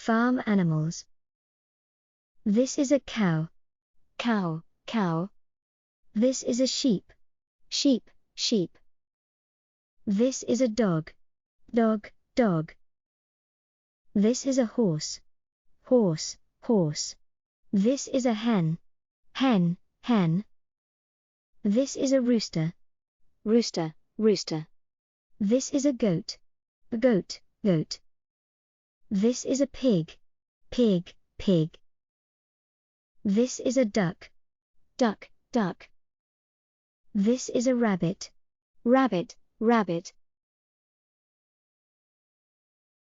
farm animals. This is a cow, cow, cow. This is a sheep, sheep, sheep. This is a dog, dog, dog. This is a horse, horse, horse. This is a hen, hen, hen. This is a rooster, rooster, rooster. This is a goat, goat, goat. This is a pig, pig, pig. This is a duck, duck, duck. This is a rabbit, rabbit, rabbit.